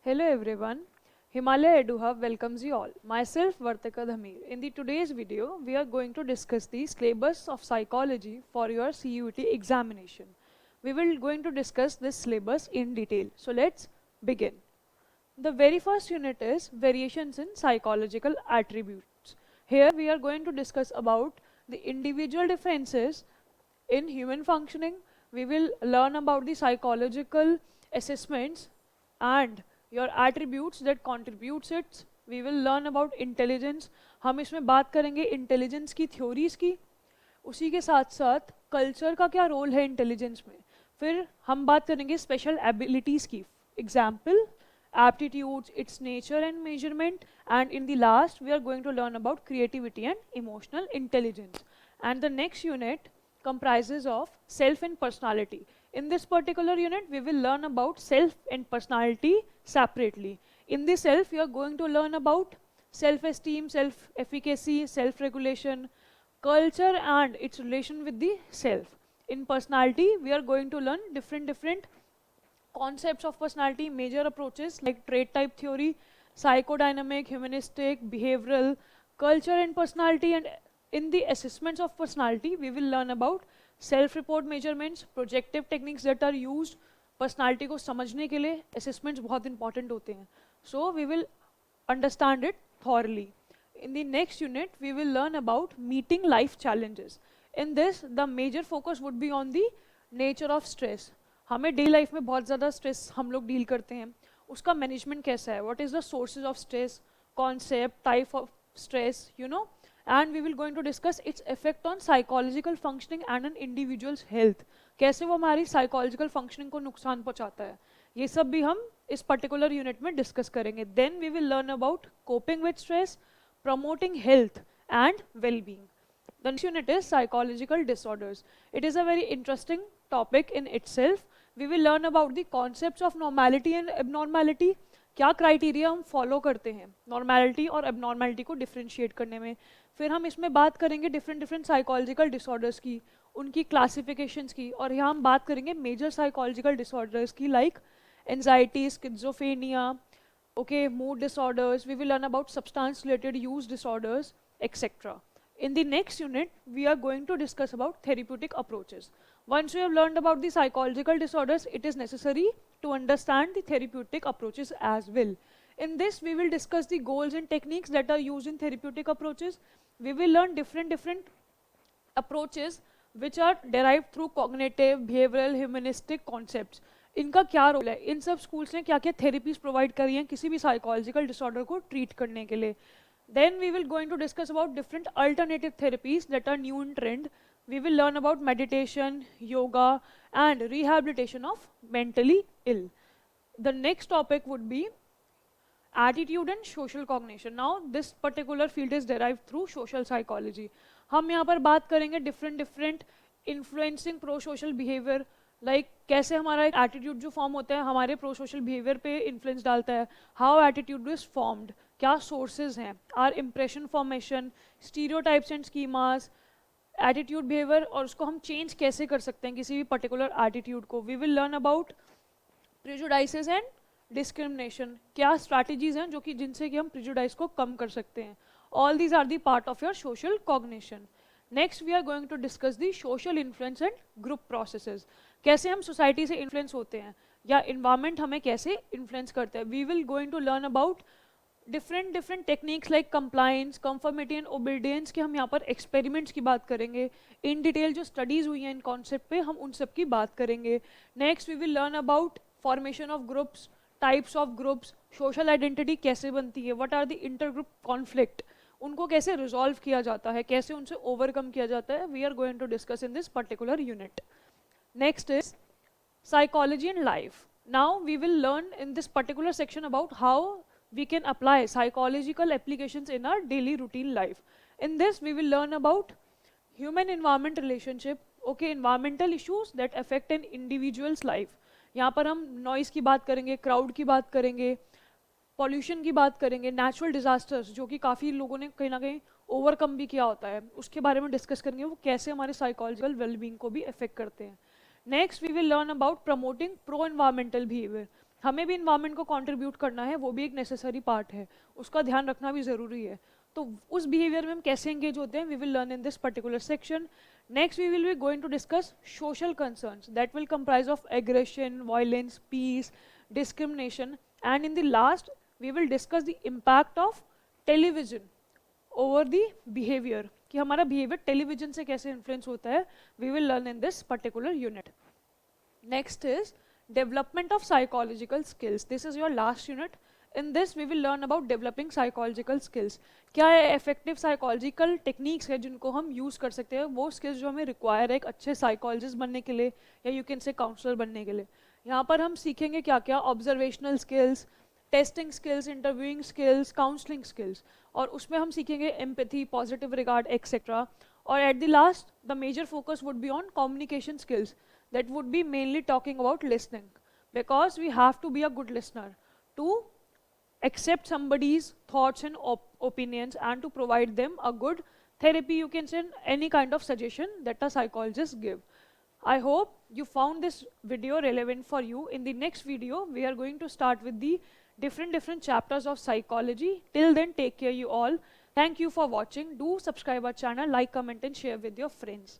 Hello everyone, Himalaya EduHub welcomes you all. Myself Vartika Dhamir. In the today's video, we are going to discuss the syllabus of psychology for your CUET examination. We will going to discuss this syllabus in detail. So let's begin. The very first unit is variations in psychological attributes. Here we are going to discuss about the individual differences in human functioning. We will learn about the psychological assessments and your attributes that contributes it. We will learn about intelligence. हम इसमें बात करेंगे intelligence की theories की, उसी के साथ साथ कल्चर का क्या रोल है इंटेलिजेंस में. फिर हम बात करेंगे स्पेशल एबिलिटीज़ की, example aptitudes, its nature and measurement, and in the last we are going to learn about creativity and emotional intelligence. And the next unit comprises of self and personality. In this particular unit we will learn about self and personality separately. In the self we are going to learn about self-esteem, self-efficacy, self-regulation, culture and its relation with the self. In personality we are going to learn different concepts of personality, major approaches like trait type theory, psychodynamic, humanistic, behavioral, culture and personality. And in the assessments of personality, we will learn about self-report measurements, projective techniques that are used. Personality को समझने के लिए assessments बहुत important होते हैं. So we will understand it thoroughly. In the next unit, we will learn about meeting life challenges. In this, the major focus would be on the nature of stress. हमें daily life में बहुत ज़्यादा stress हम लोग deal करते हैं, उसका management कैसा है, what is the sources of stress, concept, type of stress, you know, and we will going to discuss its effect on psychological functioning and an individual's health. कैसे वो हमारी साइकोलॉजिकल फंक्शनिंग को नुकसान पहुंचाता है, ये सब भी हम इस पर्टिकुलर यूनिट में डिस्कस करेंगे. Then we will learn about coping with stress, promoting health and well-being. The next unit is psychological disorders. It is a very interesting topic in itself. We will learn about the concepts of normality and abnormality. क्या criteria हम follow करते हैं normality और abnormality को differentiate करने में. फिर हम इसमें बात करेंगे डिफरेंट साइकोलॉजिकल डिसऑर्डर्स की, उनकी क्लासिफिकेशंस की, और यहाँ हम बात करेंगे मेजर साइकोलॉजिकल डिसऑर्डर्स की like anxiety, schizophrenia, okay, mood disorders. We will learn about substance related use disorders, etc. In the next unit, we are going to discuss about therapeutic approaches. Once we have learned about the psychological disorders, it is necessary to understand the therapeutic approaches as well. In this, we will discuss the goals and techniques that are used in therapeutic approaches. We will learn different approaches which are derived through cognitive, behavioral, humanistic concepts. इनका क्या role है, इन सब schools ने क्या क्या therapies provide करी हैं किसी भी साइकोलॉजिकल डिसऑर्डर को ट्रीट करने के लिए. Then we will going to discuss about different alternative therapies that are new in trend. We will learn about meditation, yoga and rehabilitation of mentally ill. The next topic would be attitude and social cognition. Now this particular field is derived through social psychology. हम यहाँ पर बात करेंगे different influencing pro social behavior, like कैसे हमारा एक attitude जो form होता है हमारे प्रो सोशल बिहेवियर पे इन्फ्लुएंस डालता है, हाउ एटीट्यूड इज फॉर्म्ड, क्या सोर्सेज हैं, are impression formation, stereotypes and schemas, attitude behaviour, और उसको हम चेंज कैसे कर सकते हैं किसी भी पर्टिकुलर एटीट्यूड को. We will learn about prejudices and discrimination, क्या स्ट्रैटेजीज हैं जो कि जिनसे कि हम प्रिजुडाइस को कम कर सकते हैं. All these are the part of your social cognition. Next we are going to discuss the social influence and group processes. कैसे हम सोसाइटी से इन्फ्लुएंस होते हैं या इन्वायरमेंट हमें कैसे इन्फ्लुएंस करता है. We will going to learn about different techniques like compliance, conformity and obedience के हम यहाँ पर एक्सपेरिमेंट्स की बात करेंगे. इन डिटेल जो स्टडीज़ हुई हैं इन कॉन्सेप्ट पे हम उन सब की बात करेंगे. Next we will learn about formation of groups, types of groups, social identity कैसे बनती है, what are the inter group conflict, उनको कैसे रिजॉल्व किया जाता है, कैसे उनसे ओवरकम किया जाता है. We are going to discuss in this particular unit. Next is psychology and life. Now we will learn in this particular section about how we can apply psychological applications in our daily routine life. In this we will learn about human environment relationship, okay, environmental issues that affect an individual's life. यहाँ पर हम noise की बात करेंगे, crowd की बात करेंगे, pollution की बात करेंगे, natural disasters जो कि काफ़ी लोगों ने कहीं ना कहीं ओवरकम भी किया होता है, उसके बारे में डिस्कस करेंगे, वो कैसे हमारे साइकोलॉजिकल वेलबींग को भी अफेक्ट करते हैं. Next we will learn about promoting pro environmental behaviour. हमें भी इन्वायरमेंट को कंट्रीब्यूट करना है, वो भी एक नेसेसरी पार्ट है, उसका ध्यान रखना भी ज़रूरी है. तो उस बिहेवियर में हम कैसे एंगेज होते हैं, we will learn in this particular section. Next we will be going to discuss social concerns that will comprise of aggression, violence, peace, discrimination, and in the last we will discuss the impact of television over the behavior, कि हमारा behavior television से कैसे influence होता है. We will learn in this particular unit. Next is development of psychological skills. This is your last unit. In this we will learn about developing psychological skills. क्या effective psychological techniques है जिनको हम use कर सकते हैं, वो skills जो हमें require है एक अच्छे psychologist बनने के लिए या you can say counselor बनने के लिए. यहाँ पर हम सीखेंगे क्या क्या, observational skills, testing skills, interviewing skills, counselling skills, और उसमें हम सीखेंगे एम्पैथी, पॉजिटिव रिगार्ड, एक्सेट्रा. और at the last the major focus would be on communication skills that would be mainly talking about listening, because we have to be a good listener to accept somebody's thoughts and opinions and to provide them a good therapy, you can say, any kind of suggestion that a psychologist give. I hope you found this video relevant for you. In the next video we are going to start with the different chapters of psychology. Till then, take care you all. Thank you for watching. Do subscribe our channel, like, comment and share with your friends.